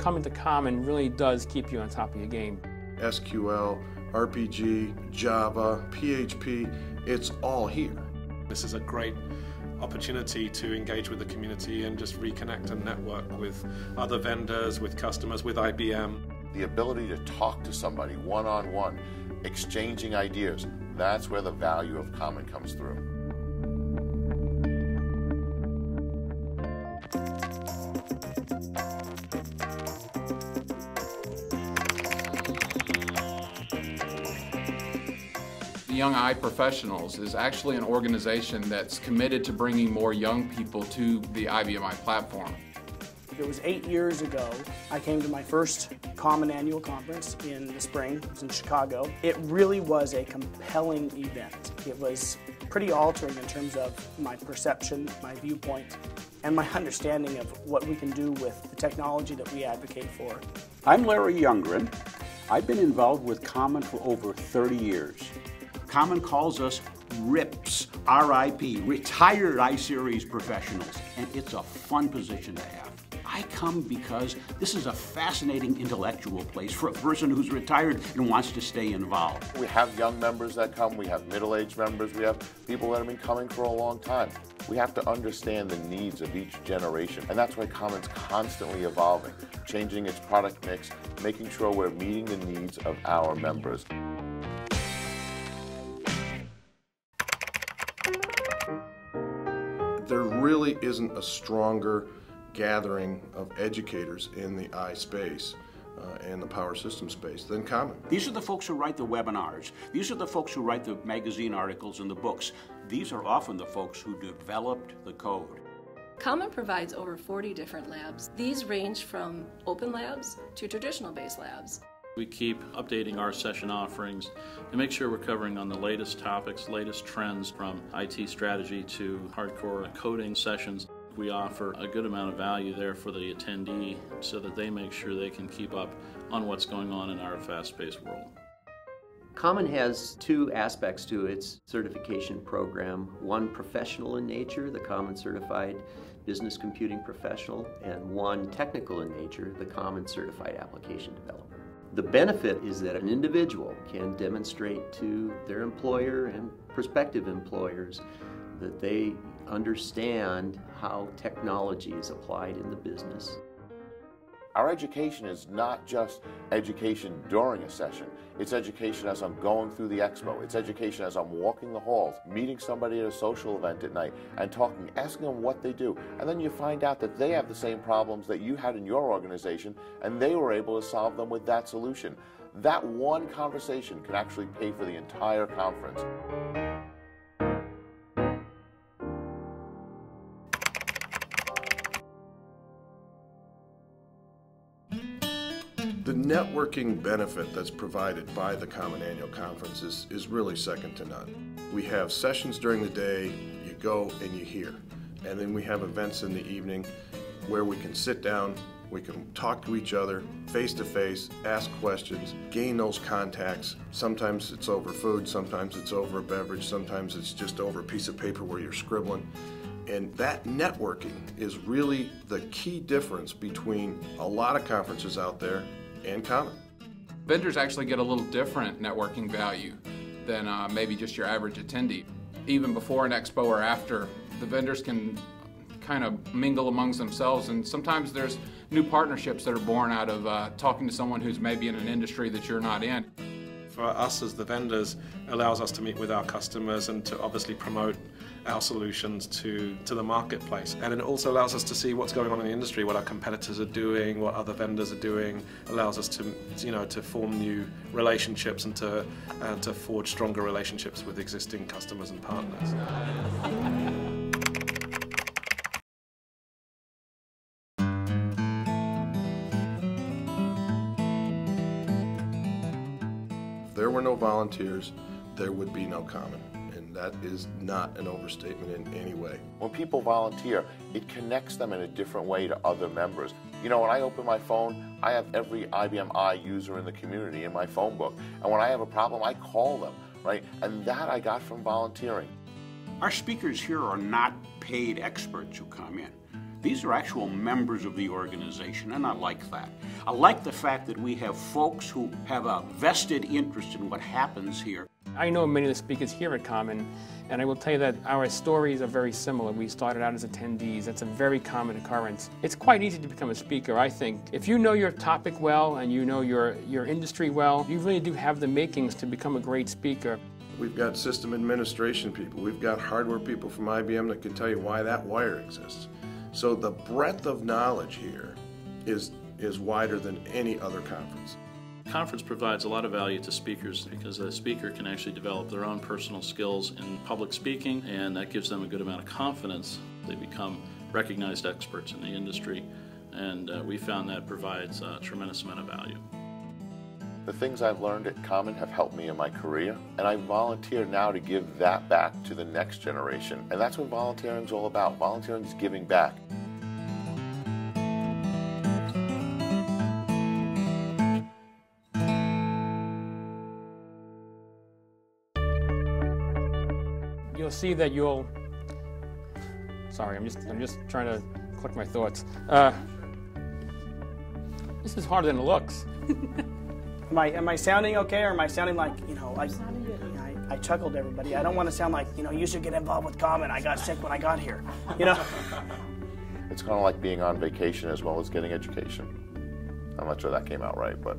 coming to Common really does keep you on top of your game. SQL, RPG, Java, PHP, it's all here. This is a great opportunity to engage with the community and just reconnect and network with other vendors, with customers, with IBM. The ability to talk to somebody one-on-one, exchanging ideas, that's where the value of Common comes through. Young Eye Professionals is actually an organization that's committed to bringing more young people to the IBMI platform. It was 8 years ago, I came to my first Common annual conference in the spring. It was in Chicago. It really was a compelling event. It was pretty altering in terms of my perception, my viewpoint, and my understanding of what we can do with the technology that we advocate for. I'm Larry Youngren. I've been involved with Common for over 30 years. Common calls us RIPs, R-I-P, Retired I-Series Professionals, and it's a fun position to have. I come because this is a fascinating intellectual place for a person who's retired and wants to stay involved. We have young members that come, we have middle-aged members, we have people that have been coming for a long time. We have to understand the needs of each generation, and that's why Common's constantly evolving, changing its product mix, making sure we're meeting the needs of our members. There really isn't a stronger gathering of educators in the I space and the power system space than Common. These are the folks who write the webinars. These are the folks who write the magazine articles and the books. These are often the folks who developed the code. Common provides over 40 different labs. These range from open labs to traditional based labs. We keep updating our session offerings to make sure we're covering on the latest topics, latest trends, from IT strategy to hardcore coding sessions. We offer a good amount of value there for the attendee so that they make sure they can keep up on what's going on in our fast-paced world. Common has two aspects to its certification program. One professional in nature, the Common Certified Business Computing Professional, and one technical in nature, the Common Certified Application Developer. The benefit is that an individual can demonstrate to their employer and prospective employers that they understand how technology is applied in the business. Our education is not just education during a session. It's education as I'm going through the expo. It's education as I'm walking the halls, meeting somebody at a social event at night and talking, asking them what they do. And then you find out that they have the same problems that you had in your organization and they were able to solve them with that solution. That one conversation can actually pay for the entire conference. The networking benefit that's provided by the Common Annual Conference is really second to none. We have sessions during the day, you go and you hear. And then we have events in the evening where we can sit down, we can talk to each other face to face, ask questions, gain those contacts. Sometimes it's over food, sometimes it's over a beverage, sometimes it's just over a piece of paper where you're scribbling. And that networking is really the key difference between a lot of conferences out there and Common. Vendors actually get a little different networking value than maybe just your average attendee. Even before an expo or after, the vendors can kind of mingle amongst themselves, and sometimes there's new partnerships that are born out of talking to someone who's maybe in an industry that you're not in. For us as the vendors, allows us to meet with our customers and to obviously promote our solutions to the marketplace. And it also allows us to see what's going on in the industry, what our competitors are doing, what other vendors are doing. Allows us to, to form new relationships and to forge stronger relationships with existing customers and partners. If there were no volunteers, there would be no Common. That is not an overstatement in any way. When people volunteer, it connects them in a different way to other members. When I open my phone, I have every IBM I user in the community in my phone book. And when I have a problem, I call them, right? And that I got from volunteering. Our speakers here are not paid experts who come in. These are actual members of the organization, and I like that. I like the fact that we have folks who have a vested interest in what happens here. I know many of the speakers here at Common, and I will tell you that our stories are very similar. We started out as attendees. That's a very common occurrence. It's quite easy to become a speaker, I think. If you know your topic well and you know your industry well, you really do have the makings to become a great speaker. We've got system administration people. We've got hardware people from IBM that can tell you why that wire exists. So the breadth of knowledge here is wider than any other conference. The conference provides a lot of value to speakers because a speaker can actually develop their own personal skills in public speaking, and that gives them a good amount of confidence. They become recognized experts in the industry, and we found that provides a tremendous amount of value. The things I've learned at Common have helped me in my career, and I volunteer now to give that back to the next generation. And that's what volunteering is all about. Volunteering is giving back. You'll see that sorry, I'm just trying to collect my thoughts. This is harder than it looks. Am I sounding okay, or am I sounding like, I chuckled to everybody. I don't want to sound like, you should get involved with Common. I got sick when I got here, It's kind of like being on vacation as well as getting education. I'm not sure that came out right, but...